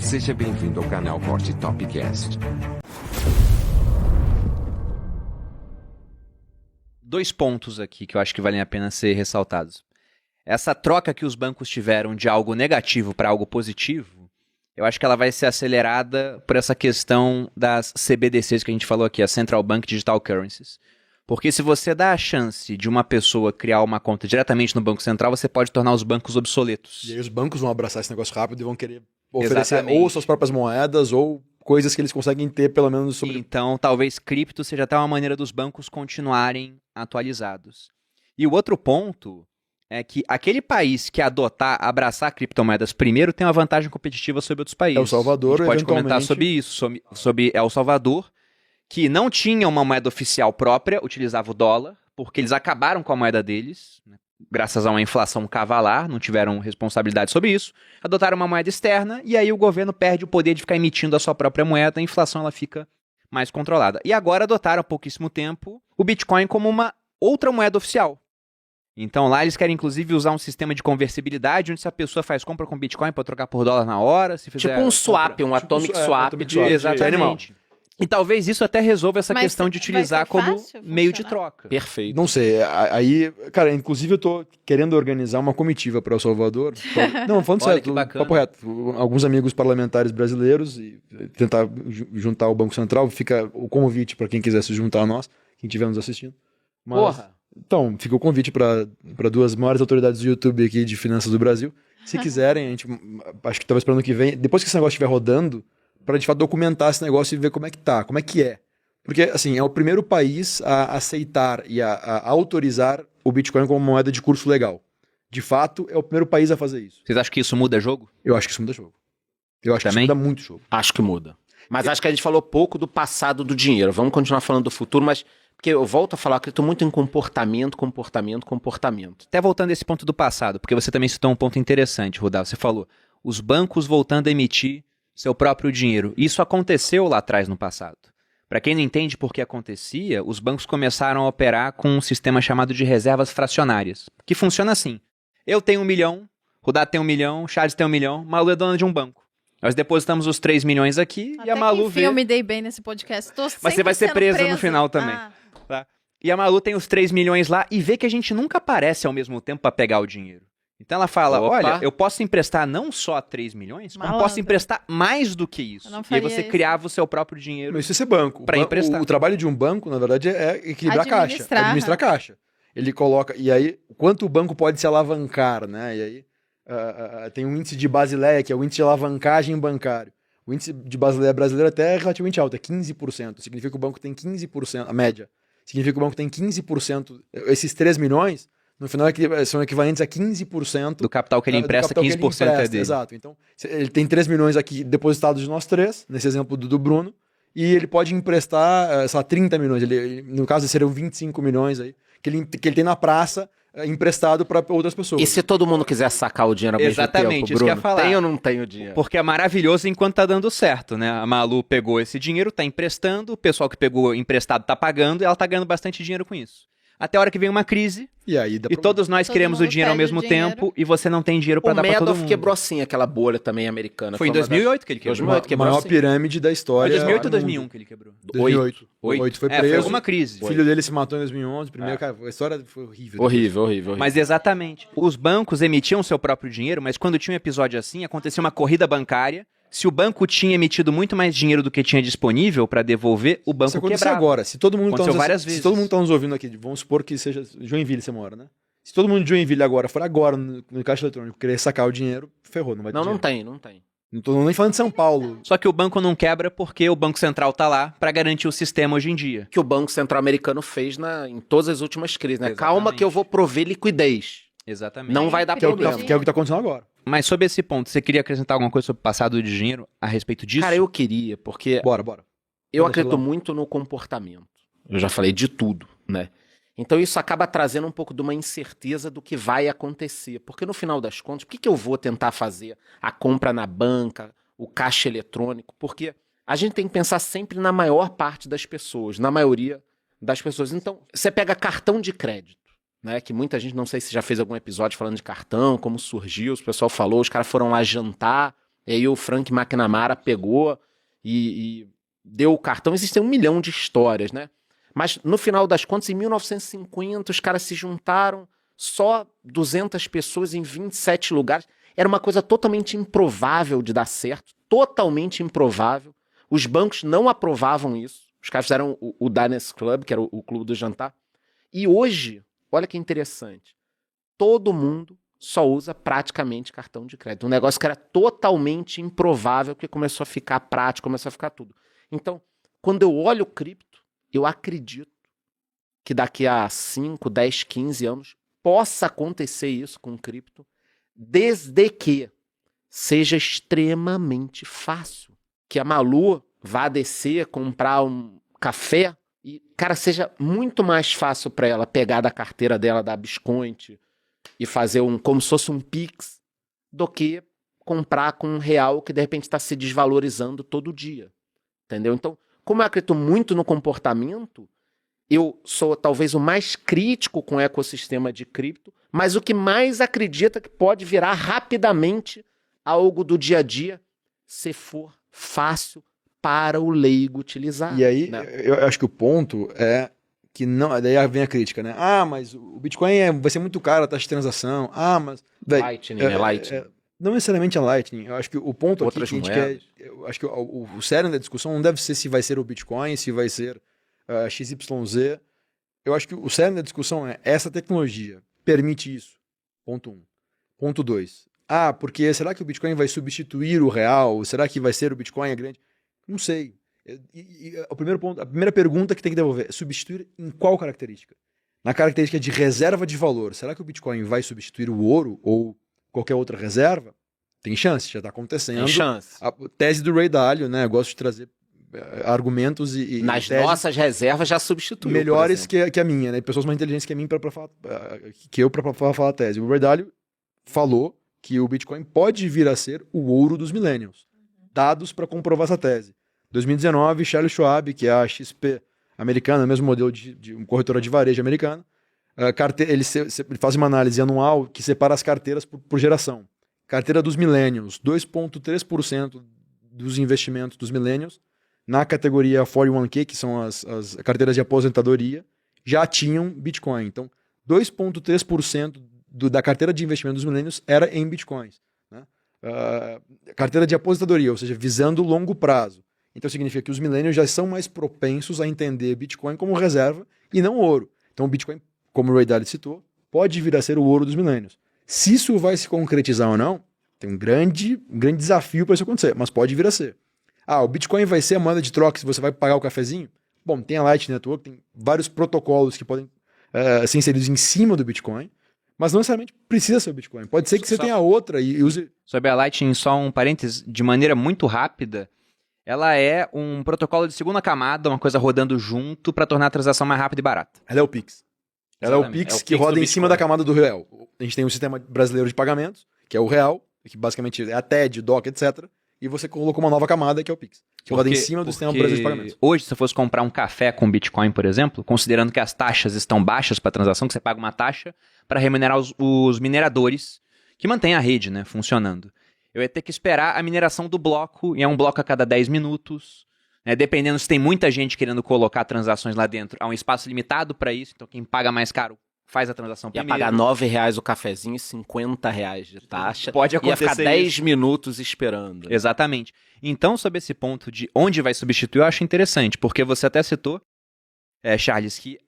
Seja bem-vindo ao canal Hot Topcast. Dois pontos aqui que eu acho que valem a pena ser ressaltados. Essa troca que os bancos tiveram de algo negativo para algo positivo, eu acho que ela vai ser acelerada por essa questão das CBDCs que a gente falou aqui, a Central Bank Digital Currencies. Porque se você dá a chance de uma pessoa criar uma conta diretamente no Banco Central, você pode tornar os bancos obsoletos. E aí os bancos vão abraçar esse negócio rápido e vão querer oferecer Exatamente. ou suas próprias moedas ou coisas que eles conseguem ter pelo menos sobre... Então, talvez cripto seja até uma maneira dos bancos continuarem atualizados. E o outro ponto é que aquele país que abraçar criptomoedas primeiro tem uma vantagem competitiva sobre outros países. El Salvador, a gente pode comentar eventualmente... sobre isso, sobre El Salvador, que não tinha uma moeda oficial própria, utilizava o dólar, porque eles acabaram com a moeda deles, né, graças a uma inflação cavalar, não tiveram responsabilidade sobre isso, adotaram uma moeda externa, e aí o governo perde o poder de ficar emitindo a sua própria moeda, a inflação ela fica mais controlada. E agora adotaram há pouquíssimo tempo o Bitcoin como uma outra moeda oficial. Então lá eles querem inclusive usar um sistema de conversibilidade, onde se a pessoa faz compra com Bitcoin pode trocar por dólar na hora, se fizer... Tipo um swap, um atomic swap. Exatamente. E talvez isso até resolva essa questão de utilizar como meio de troca. Perfeito. Não sei, aí, cara, inclusive eu tô querendo organizar uma comitiva para El Salvador. Não, falando Olha, sério, que bacana. papo reto. Alguns amigos parlamentares brasileiros e tentar juntar o Banco Central. Fica o convite para quem quiser se juntar a nós, quem estiver nos assistindo. Mas, Porra! Então, fica o convite para duas maiores autoridades do YouTube aqui de finanças do Brasil. Se quiserem, a gente, acho que talvez para ano que vem, depois que esse negócio estiver rodando, para de fato documentar esse negócio e ver como é que tá, como é que é. Porque, assim, é o primeiro país a aceitar e a autorizar o Bitcoin como moeda de curso legal. De fato, é o primeiro país a fazer isso. Vocês acham que isso muda jogo? Eu acho que isso muda jogo. Eu acho Também? que isso muda muito jogo. Acho que muda. Mas acho que a gente falou pouco do passado do dinheiro. Vamos continuar falando do futuro, mas... Porque eu volto a falar, eu acredito muito em comportamento. Até voltando a esse ponto do passado, porque você também citou um ponto interessante, Rudá. Você falou, os bancos voltando a emitir seu próprio dinheiro. Isso aconteceu lá atrás no passado. Para quem não entende por que acontecia, os bancos começaram a operar com um sistema chamado de reservas fracionárias, que funciona assim. Eu tenho 1 milhão, Rudá tem 1 milhão, Charles tem 1 milhão, Malu é dona de um banco. Nós depositamos os 3 milhões aqui Até e a Malu que enfim, vê... eu me dei bem nesse podcast. Tô Mas você vai ser sempre sendo presa no final também. Tá? E a Malu tem os 3 milhões lá e vê que a gente nunca aparece ao mesmo tempo para pegar o dinheiro. Então ela fala, Opa. olha, eu posso emprestar não só 3 milhões, como Malandro. posso emprestar mais do que isso. Eu não E aí faria você isso. criava o seu próprio dinheiro. Mas isso é ser banco. Pra emprestar. O trabalho de um banco, na verdade, é equilibrar a caixa. Administrar. Administrar a caixa. Ele coloca... E aí, quanto o banco pode se alavancar, né? E aí, tem um índice de Basileia, que é o índice de alavancagem bancário. O índice de Basileia brasileiro até é relativamente alto, é 15%. Significa que o banco tem 15%, a média. Significa que o banco tem 15%. Esses 3 milhões, no final, são equivalentes a 15%. Do capital que ele empresta, do capital que 15% é dele. Exato. Então, ele tem 3 milhões aqui depositados de nós três, nesse exemplo do Bruno, e ele pode emprestar, sei lá, 30 milhões. No caso, seriam 25 milhões aí, que ele tem na praça, emprestado para outras pessoas. E se todo mundo quiser sacar o dinheiro ao mesmo Exatamente, tempo, isso Bruno? que eu ia falar. Tem ou não tem o dinheiro? Porque é maravilhoso enquanto tá dando certo, né? A Malu pegou esse dinheiro, tá emprestando, o pessoal que pegou emprestado tá pagando e ela tá ganhando bastante dinheiro com isso. Até a hora que vem uma crise E aí e todos nós Todo queremos o mundo dinheiro ao pede mesmo o dinheiro. tempo e você não tem dinheiro pra O dar pra todo Madoff mundo. quebrou assim aquela bolha também americana. Foi em uma das- 2008 que ele quebrou. 2008 a quebrou maior assim. pirâmide da Foi história. 2008 ou do 2001 mundo. que ele quebrou? 2008. Oito. 2008 foi Foi preso. alguma crise. O filho dele se matou em 2011. Primeiro, cara, a história foi horrível. Horrível. Mas exatamente. Os bancos emitiam seu próprio dinheiro, mas quando tinha um episódio assim, acontecia uma corrida bancária. Se o banco tinha emitido muito mais dinheiro do que tinha disponível para devolver, o banco Isso aconteceu quebrava. agora. Se todo mundo Aconteceu tá várias se vezes. todo mundo tá nos ouvindo aqui, vamos supor que seja Joinville você mora, né? Se todo mundo de Joinville agora for agora no caixa eletrônico querer sacar o dinheiro, ferrou, não vai ter Não dinheiro. tem. Não tô nem falando de São Paulo. Só que o banco não quebra porque o Banco Central tá lá para garantir o sistema hoje em dia. Que o Banco Central Americano fez em todas as últimas crises, né? Exatamente. Calma que eu vou prover liquidez. Exatamente. Não vai dar Que é o que problema. tá acontecendo agora. Mas sobre esse ponto, você queria acrescentar alguma coisa sobre o passado de dinheiro a respeito disso? Cara, eu queria, porque Bora. eu Manda acredito celular. muito no comportamento. Eu já falei de tudo, né? Então isso acaba trazendo um pouco de uma incerteza do que vai acontecer. Porque no final das contas, por que eu vou tentar fazer a compra na banca, o caixa eletrônico? Porque a gente tem que pensar sempre na maior parte das pessoas, na maioria das pessoas. Então, você pega cartão de crédito, né? Que muita gente, não sei se já fez algum episódio falando de cartão, como surgiu, o pessoal falou, os caras foram lá jantar, E aí o Frank McNamara pegou e deu o cartão. Existem 1 milhão de histórias, né? Mas no final das contas, em 1950, os caras se juntaram, só 200 pessoas em 27 lugares. Era uma coisa totalmente improvável de dar certo, totalmente improvável. Os bancos não aprovavam isso. Os caras fizeram o Diners Club, que era o clube do jantar. E hoje, olha que interessante, todo mundo só usa praticamente cartão de crédito. Um negócio que era totalmente improvável, que começou a ficar prático, começou a ficar tudo. Então, quando eu olho o cripto, eu acredito que daqui a 5, 10, 15 anos possa acontecer isso com o cripto, desde que seja extremamente fácil. Que a Malu vá descer, comprar um café e, cara, seja muito mais fácil para ela pegar da carteira dela, da Biscoint, e fazer como se fosse um Pix, do que comprar com R$1 que de repente está se desvalorizando todo dia. Entendeu? Então, como eu acredito muito no comportamento, eu sou talvez o mais crítico com o ecossistema de cripto, mas o que mais acredita que pode virar rapidamente algo do dia a dia, se for fácil para o leigo utilizar. E aí, né? eu acho que o ponto é que não. Daí vem a crítica, né? Ah, mas o Bitcoin vai ser muito caro a taxa de transação. Ah, mas. Véi, Lightning, né? Lightning. não necessariamente a Lightning. Eu acho que o ponto Outras aqui que a gente moedas. quer. Eu acho que o cerne da discussão não deve ser se vai ser o Bitcoin, se vai ser XYZ. Eu acho que o cerne da discussão é essa tecnologia permite isso. Ponto 1. Ponto 2. Ah, porque será que o Bitcoin vai substituir o real? Será que vai ser o Bitcoin a grande? Não sei. O primeiro ponto, a primeira pergunta que tem que devolver é substituir em qual característica? Na característica de reserva de valor. Será que o Bitcoin vai substituir o ouro ou qualquer outra reserva? Tem chance, já está acontecendo. Tem chance. A tese do Ray Dalio, né? Eu gosto de trazer argumentos e Nas teses nossas reservas já substituiu. melhores que a minha, né? Pessoas mais inteligentes que a mim para falar a tese. O Ray Dalio falou que o Bitcoin pode vir a ser o ouro dos millennials. Dados para comprovar essa tese. 2019, Charles Schwab, que é a XP americana, mesmo modelo de uma corretora de varejo americana, ele faz uma análise anual que separa as carteiras por geração. Carteira dos millennials, 2,3% dos investimentos dos millennials na categoria 401k, que são as carteiras de aposentadoria, já tinham Bitcoin. Então, 2,3% da carteira de investimento dos millennials era em Bitcoins. Né? Carteira de aposentadoria, ou seja, visando longo prazo. Então significa que os millennials já são mais propensos a entender Bitcoin como reserva e não ouro. Então o Bitcoin, como o Ray Dalio citou, pode vir a ser o ouro dos millennials. Se isso vai se concretizar ou não, tem um grande desafio para isso acontecer, mas pode vir a ser. Ah, o Bitcoin vai ser a moeda de troca se você vai pagar o cafezinho? Bom, tem a Lightning Network, tem vários protocolos que podem ser inseridos em cima do Bitcoin, mas não necessariamente precisa ser o Bitcoin. Pode ser que você tenha outra e use... Sobre a Lightning, só um parênteses, de maneira muito rápida, ela é um protocolo de segunda camada, uma coisa rodando junto para tornar a transação mais rápida e barata. Ela é o Pix. Ela é o Exatamente. Pix que roda em cima da camada do real. A gente tem o sistema brasileiro de pagamentos, que é o real, que basicamente é a TED, DOC, etc. E você colocou uma nova camada, que é o Pix. Que roda em cima do sistema brasileiro de pagamentos. Hoje, se você fosse comprar um café com Bitcoin, por exemplo, considerando que as taxas estão baixas para a transação, que você paga uma taxa para remunerar os mineradores que mantêm a rede, né, funcionando. Eu ia ter que esperar a mineração do bloco, e é um bloco a cada 10 minutos. Né, dependendo se tem muita gente querendo colocar transações lá dentro, há um espaço limitado para isso, então quem paga mais caro faz a transação Ia primeiro. pagar R$9 o cafezinho e R$50 de taxa. Pode Ia acontecer ficar 10 isso. minutos esperando. Exatamente. Então, sobre esse ponto de onde vai substituir, eu acho interessante, porque você até citou, Charles, que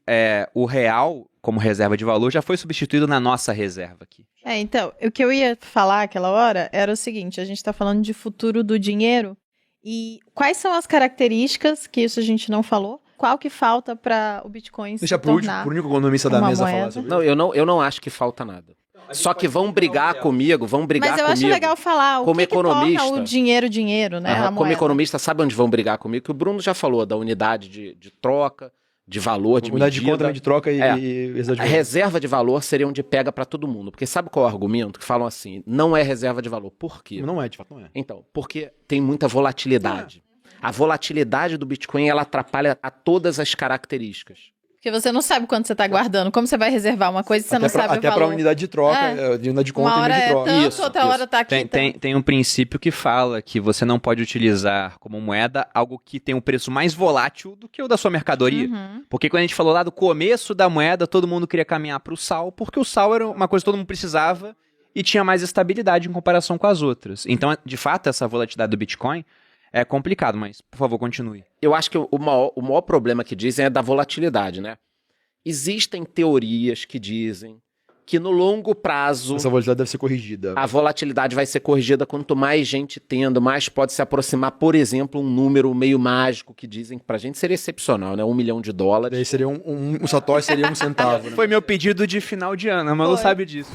o real, como reserva de valor, já foi substituído na nossa reserva aqui. Então, o que eu ia falar aquela hora era o seguinte, a gente está falando de futuro do dinheiro e quais são as características, que isso a gente não falou, qual que falta para o Bitcoin Deixa se pro último, tornar pro único economista da uma mesa moeda. falar sobre Não, eu não acho que falta nada. Só que vão brigar comigo, Mas eu acho legal falar o Como que torna economista. o dinheiro, né? Aham, A como moeda. economista, sabe onde vão brigar comigo? Que o Bruno já falou da unidade de troca, de valor, de unidade de medida. conta, de troca e reserva de A valor. reserva de valor seria onde pega para todo mundo. Porque sabe qual é o argumento? Que falam assim, não é reserva de valor. Por quê? Não é, de fato não é. Então, porque tem muita volatilidade. A volatilidade do Bitcoin, ela atrapalha a todas as características. Porque você não sabe quanto você tá guardando. Como você vai reservar uma coisa se você não sabe o até valor? pra unidade de troca, de unidade de conta Uma e hora unidade de é troca. tanto, Isso, outra isso. hora tá aqui. Tem um princípio que fala que você não pode utilizar como moeda algo que tem um preço mais volátil do que o da sua mercadoria. Uhum. Porque quando a gente falou lá do começo da moeda, todo mundo queria caminhar para o sal, porque o sal era uma coisa que todo mundo precisava e tinha mais estabilidade em comparação com as outras. Então, de fato, essa volatilidade do Bitcoin é complicado, mas, por favor, continue. Eu acho que o maior problema que dizem é da volatilidade, né? Existem teorias que dizem que no longo prazo Essa volatilidade deve ser corrigida. a volatilidade vai ser corrigida quanto mais gente tendo, mais pode se aproximar, por exemplo, um número meio mágico que dizem que pra gente seria excepcional, né? $1 milhão. Daí seria um satoshi seria 1 centavo, né? Foi meu pedido de final de ano, mas não Foi. sabe disso.